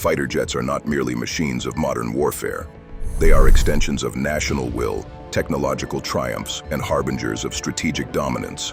fighter jets are not merely machines of modern warfare. They are extensions of national will, technological triumphs, and harbingers of strategic dominance.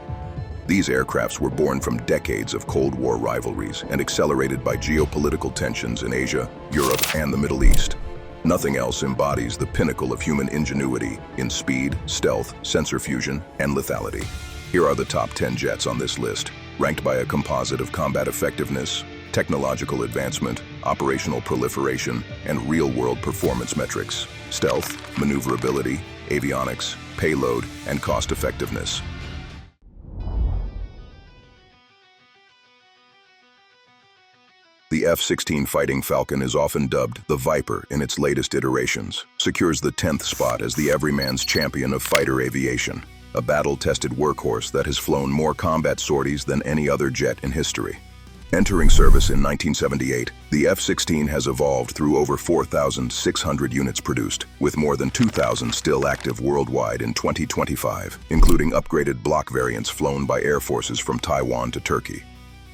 These aircrafts were born from decades of Cold War rivalries and accelerated by geopolitical tensions in Asia, Europe, and the Middle East. Nothing else embodies the pinnacle of human ingenuity in speed, stealth, sensor fusion, and lethality. Here are the top 10 jets on this list, ranked by a composite of combat effectiveness, technological advancement, operational proliferation, and real-world performance metrics: stealth, maneuverability, avionics, payload, and cost-effectiveness. The F-16 Fighting Falcon is often dubbed the Viper in its latest iterations, secures the 10th spot as the everyman's champion of fighter aviation, a battle-tested workhorse that has flown more combat sorties than any other jet in history. Entering service in 1978, the F-16 has evolved through over 4,600 units produced, with more than 2,000 still active worldwide in 2025, including upgraded block variants flown by air forces from Taiwan to Turkey.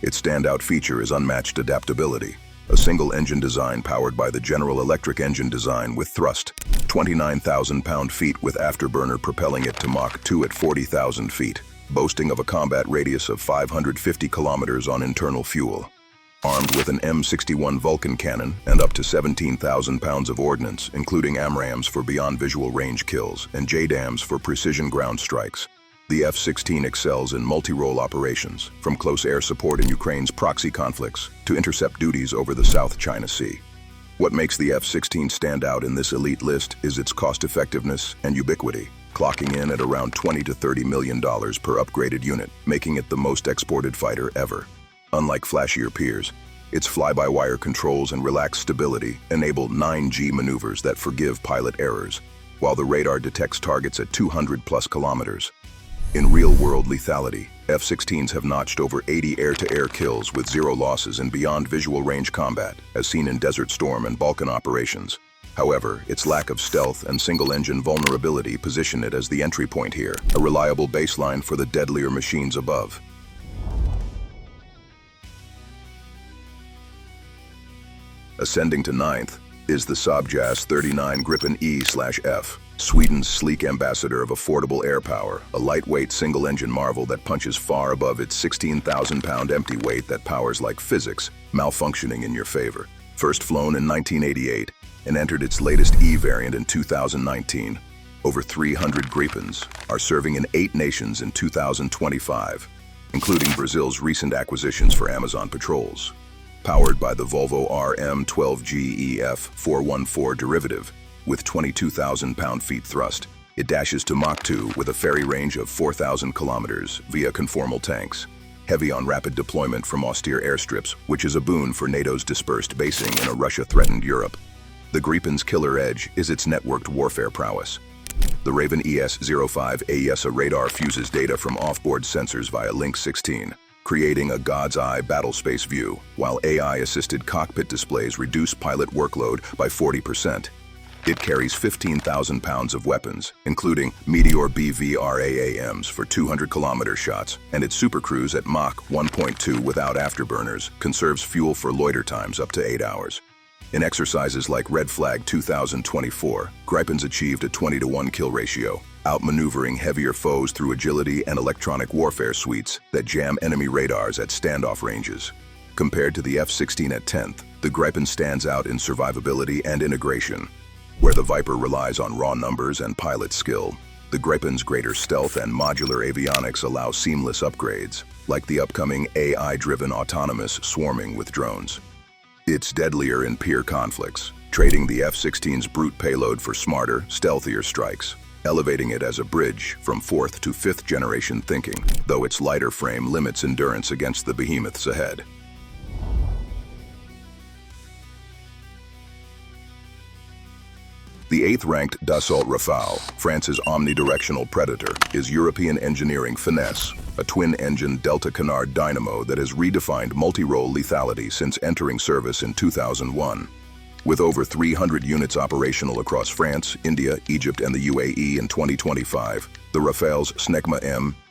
Its standout feature is unmatched adaptability, a single-engine design powered by the General Electric engine design with thrust, 29,000 pound-feet with afterburner propelling it to Mach 2 at 40,000 feet, boasting of a combat radius of 550 kilometers on internal fuel. Armed with an M61 Vulcan cannon and up to 17,000 pounds of ordnance, including AMRAAMs for beyond visual range kills and JDAMs for precision ground strikes, the F-16 excels in multi-role operations, from close air support in Ukraine's proxy conflicts to intercept duties over the South China Sea. What makes the F-16 stand out in this elite list is its cost-effectiveness and ubiquity, clocking in at around $20 to $30 million per upgraded unit, making it the most exported fighter ever. Unlike flashier peers, its fly-by-wire controls and relaxed stability enable 9G maneuvers that forgive pilot errors, while the radar detects targets at 200-plus kilometers. In real-world lethality, F-16s have notched over 80 air-to-air kills with 0 losses in beyond visual range combat, as seen in Desert Storm and Balkan operations. However, its lack of stealth and single-engine vulnerability position it as the entry point here, a reliable baseline for the deadlier machines above. Ascending to 9th is the Saab JAS 39 Gripen E/F, Sweden's sleek ambassador of affordable air power, a lightweight single-engine marvel that punches far above its 16,000-pound empty weight that powers like physics, malfunctioning in your favor. First flown in 1988 and entered its latest E variant in 2019, over 300 Gripens are serving in 8 nations in 2025, including Brazil's recent acquisitions for Amazon patrols. Powered by the Volvo RM12GEF 414 derivative, with 22,000 pound-feet thrust, it dashes to Mach 2 with a ferry range of 4,000 kilometers via conformal tanks, heavy on rapid deployment from austere airstrips, which is a boon for NATO's dispersed basing in a Russia-threatened Europe. The Gripen's killer edge is its networked warfare prowess. The Raven ES-05 AESA radar fuses data from off-board sensors via Link 16, creating a God's eye battlespace view, while AI-assisted cockpit displays reduce pilot workload by 40%. It carries 15,000 pounds of weapons, including Meteor BVRAAMs for 200-kilometer shots, and its supercruise at Mach 1.2 without afterburners conserves fuel for loiter times up to 8 hours. In exercises like Red Flag 2024, Gripens achieved a 20-to-1 kill ratio, outmaneuvering heavier foes through agility and electronic warfare suites that jam enemy radars at standoff ranges. Compared to the F-16 at 10th, the Gripen stands out in survivability and integration. Where the Viper relies on raw numbers and pilot skill, the Gripen's greater stealth and modular avionics allow seamless upgrades, like the upcoming AI-driven autonomous swarming with drones. It's deadlier in peer conflicts, trading the F-16's brute payload for smarter, stealthier strikes, elevating it as a bridge from 4th to 5th generation thinking, though its lighter frame limits endurance against the behemoths ahead. The 8th-ranked Dassault Rafale, France's omnidirectional predator, is European engineering finesse, a twin-engine Delta Canard dynamo that has redefined multi-role lethality since entering service in 2001. With over 300 units operational across France, India, Egypt, and the UAE in 2025, the Rafale's Snecma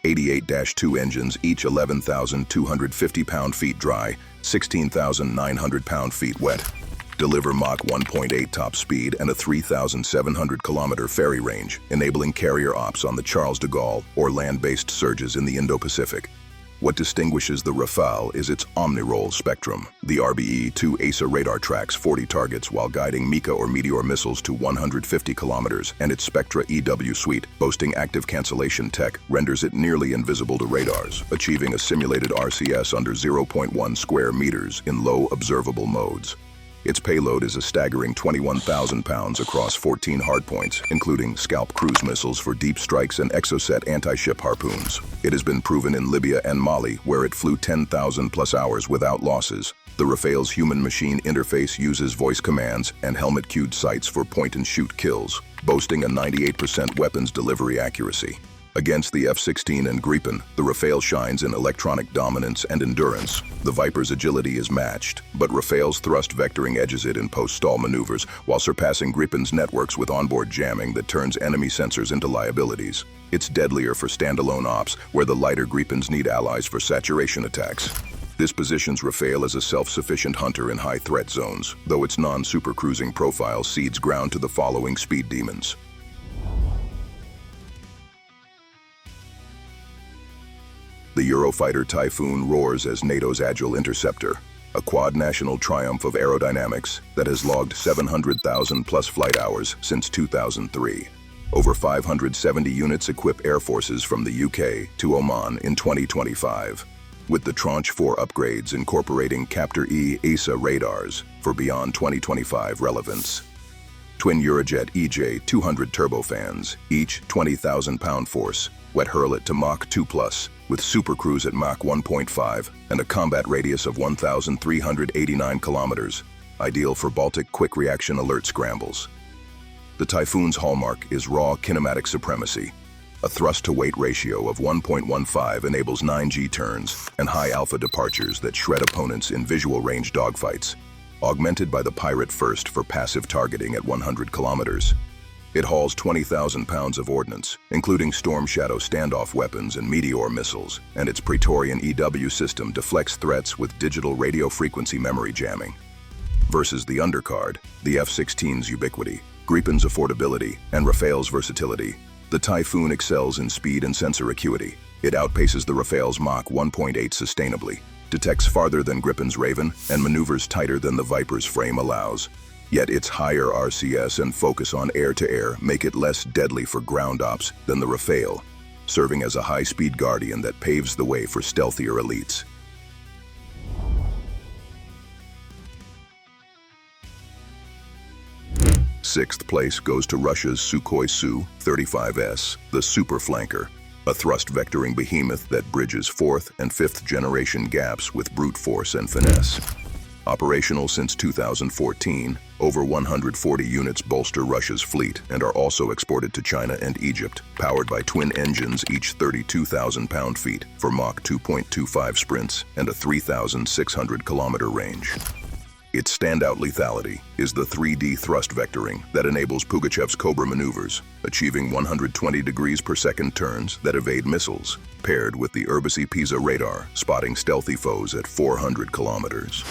M88-2 engines, each 11,250 pound-feet dry, 16,900 pound-feet wet, deliver Mach 1.8 top speed and a 3,700-kilometer ferry range, enabling carrier ops on the Charles de Gaulle or land-based surges in the Indo-Pacific. What distinguishes the Rafale is its omni-role spectrum. The RBE-2 ASA radar tracks 40 targets while guiding Mika or Meteor missiles to 150 kilometers, and its Spectra EW suite, boasting active cancellation tech, renders it nearly invisible to radars, achieving a simulated RCS under 0.1 square meters in low observable modes. Its payload is a staggering 21,000 pounds across 14 hardpoints, including Scalp cruise missiles for deep strikes and Exocet anti-ship harpoons. It has been proven in Libya and Mali, where it flew 10,000 plus hours without losses. The Rafale's human-machine interface uses voice commands and helmet-cued sights for point-and-shoot kills, boasting a 98% weapons delivery accuracy. Against the F-16 and Gripen, the Rafale shines in electronic dominance and endurance. The Viper's agility is matched, but Rafale's thrust vectoring edges it in post-stall maneuvers while surpassing Gripen's networks with onboard jamming that turns enemy sensors into liabilities. It's deadlier for standalone ops, where the lighter Gripens need allies for saturation attacks. This positions Rafale as a self-sufficient hunter in high-threat zones, though its non-supercruising profile cedes ground to the following speed demons. The Eurofighter Typhoon roars as NATO's agile interceptor, a quad-national triumph of aerodynamics that has logged 700,000-plus flight hours since 2003. Over 570 units equip air forces from the UK to Oman in 2025, with the Tranche 4 upgrades incorporating Captor-E ASA radars for beyond 2025 relevance. Twin Eurojet EJ-200 turbofans, each 20,000-pound force, wet hurl it to Mach 2+, with supercruise at Mach 1.5 and a combat radius of 1,389 kilometers, ideal for Baltic quick-reaction alert scrambles. The Typhoon's hallmark is raw kinematic supremacy. A thrust-to-weight ratio of 1.15 enables 9G turns and high-alpha departures that shred opponents in visual-range dogfights, augmented by the Pirate First for passive targeting at 100 kilometers. It hauls 20,000 pounds of ordnance, including Storm Shadow standoff weapons and Meteor missiles, and its Praetorian EW system deflects threats with digital radio frequency memory jamming. Versus the undercard, the F-16's ubiquity, Gripen's affordability, and Rafale's versatility, the Typhoon excels in speed and sensor acuity. It outpaces the Rafale's Mach 1.8 sustainably, detects farther than Gripen's Raven, and maneuvers tighter than the Viper's frame allows. Yet its higher RCS and focus on air-to-air make it less deadly for ground ops than the Rafale, serving as a high-speed guardian that paves the way for stealthier elites. Sixth place goes to Russia's Sukhoi Su-35S, the super flanker, a thrust-vectoring behemoth that bridges fourth and fifth generation gaps with brute force and finesse. Operational since 2014, over 140 units bolster Russia's fleet and are also exported to China and Egypt, powered by twin engines each 32,000 pound-feet for Mach 2.25 sprints and a 3,600-kilometer range. Its standout lethality is the 3D thrust vectoring that enables Pugachev's Cobra maneuvers, achieving 120 degrees per second turns that evade missiles, paired with the Urbisi Pisa radar, spotting stealthy foes at 400 kilometers.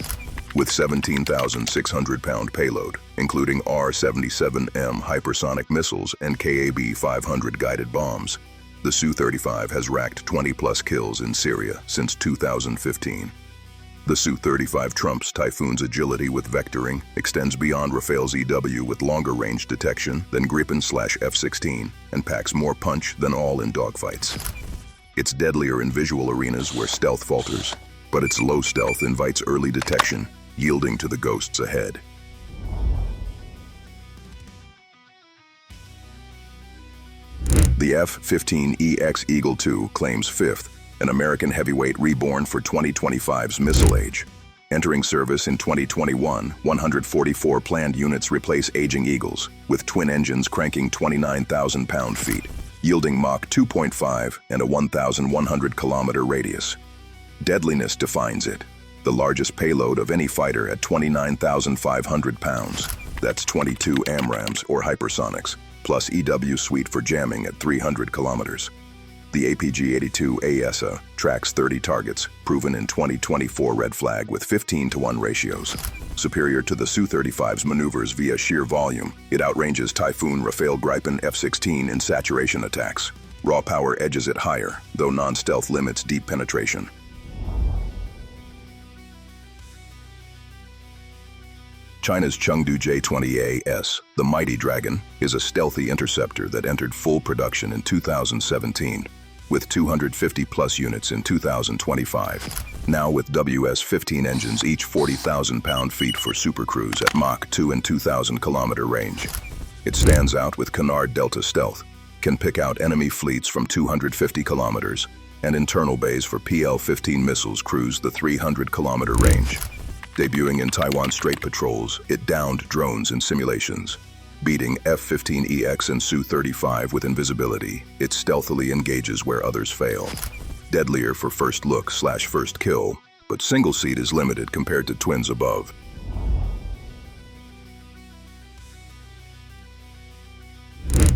With 17,600-pound payload, including R-77M hypersonic missiles and KAB-500 guided bombs, the Su-35 has racked 20-plus kills in Syria since 2015. The Su-35 trumps Typhoon's agility with vectoring, extends beyond Rafale's EW with longer range detection than Gripen/F-16, and packs more punch than all in dogfights. It's deadlier in visual arenas where stealth falters, but its low stealth invites early detection, yielding to the ghosts ahead. The F-15EX Eagle II claims fifth, an American heavyweight reborn for 2025's missile age. Entering service in 2021, 144 planned units replace aging Eagles, with twin engines cranking 29,000 pound-feet, yielding Mach 2.5 and a 1,100-kilometer radius. Deadliness defines it, the largest payload of any fighter at 29,500 pounds. That's 22 AMRAAMs or hypersonics, plus EW suite for jamming at 300 kilometers. The APG-82 AESA tracks 30 targets, proven in 2024 red flag with 15-to-1 ratios. Superior to the Su-35's maneuvers via sheer volume, it outranges Typhoon Rafale Gripen F-16 in saturation attacks. Raw power edges it higher, though non-stealth limits deep penetration. China's Chengdu J-20A-S, the Mighty Dragon, is a stealthy interceptor that entered full production in 2017, with 250-plus units in 2025. Now with WS-15 engines, each 40,000 pound-feet for supercruise at Mach 2 and 2,000-kilometer range. It stands out with Canard Delta stealth, can pick out enemy fleets from 250 kilometers, and internal bays for PL-15 missiles cruise the 300-kilometer range. Debuting in Taiwan Strait patrols, it downed drones in simulations. Beating F-15EX and Su-35 with invisibility, it stealthily engages where others fail. Deadlier for first look/first kill, but single seat is limited compared to twins above.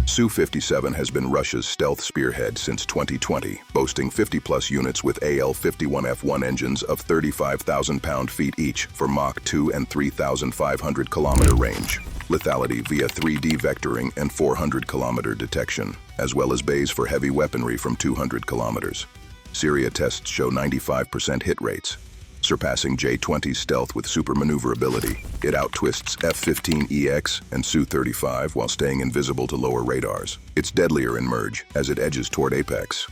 Su-57 has been Russia's stealth spearhead since 2020, boasting 50-plus units with AL-51F1 engines of 35,000 pound-feet each for Mach 2 and 3,500-kilometer range. Lethality via 3D vectoring and 400-kilometer detection, as well as bays for heavy weaponry from 200 kilometers. Syria tests show 95% hit rates. Surpassing J-20's stealth with super maneuverability, it out-twists F-15EX and Su-35 while staying invisible to lower radars. It's deadlier in merge as it edges toward apex.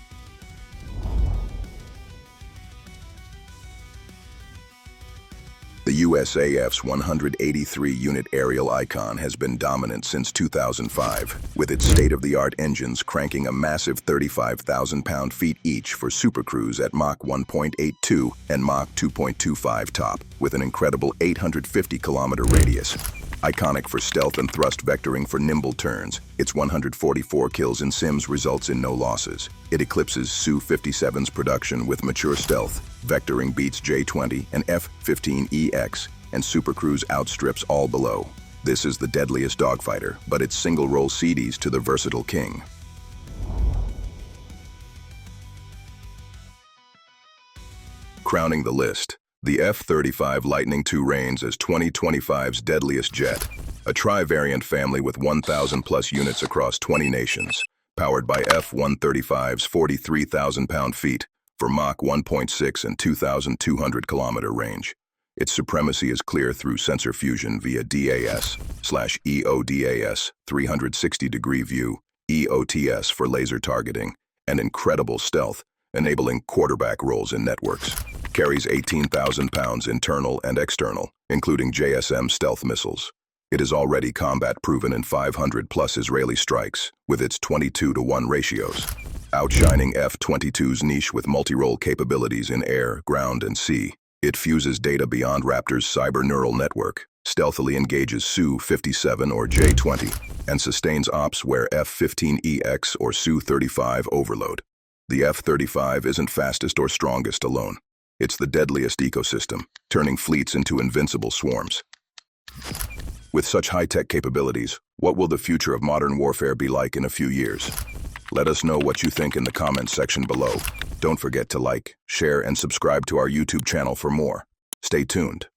The USAF's 183-unit aerial Icon has been dominant since 2005, with its state-of-the-art engines cranking a massive 35,000 pound-feet each for supercruise at Mach 1.82 and Mach 2.25 top, with an incredible 850-kilometer radius. Iconic for stealth and thrust vectoring for nimble turns, its 144 kills in sims results in no losses. It eclipses Su-57's production with mature stealth. Vectoring beats J-20 and F-15EX, and supercruise outstrips all below. This is the deadliest dogfighter, but it's single-roll CDs to the versatile king. Crowning the list, the F-35 Lightning II reigns as 2025's deadliest jet, a tri-variant family with 1,000-plus units across 20 nations, powered by F-135's 43,000 pound-feet for Mach 1.6 and 2,200-kilometer range. Its supremacy is clear through sensor fusion via DAS/EODAS, 360-degree view, EOTS for laser targeting, and incredible stealth, enabling quarterback rolls in networks. Carries 18,000 pounds internal and external, including JSM stealth missiles. It is already combat-proven in 500-plus Israeli strikes, with its 22-to-1 ratios. Outshining F-22's niche with multi-role capabilities in air, ground, and sea, it fuses data beyond Raptor's cyber neural network, stealthily engages Su-57 or J-20, and sustains ops where F-15EX or Su-35 overload. The F-35 isn't fastest or strongest alone. It's the deadliest ecosystem, turning fleets into invincible swarms. With such high-tech capabilities, what will the future of modern warfare be like in a few years? Let us know what you think in the comments section below. Don't forget to like, share, and subscribe to our YouTube channel for more. Stay tuned.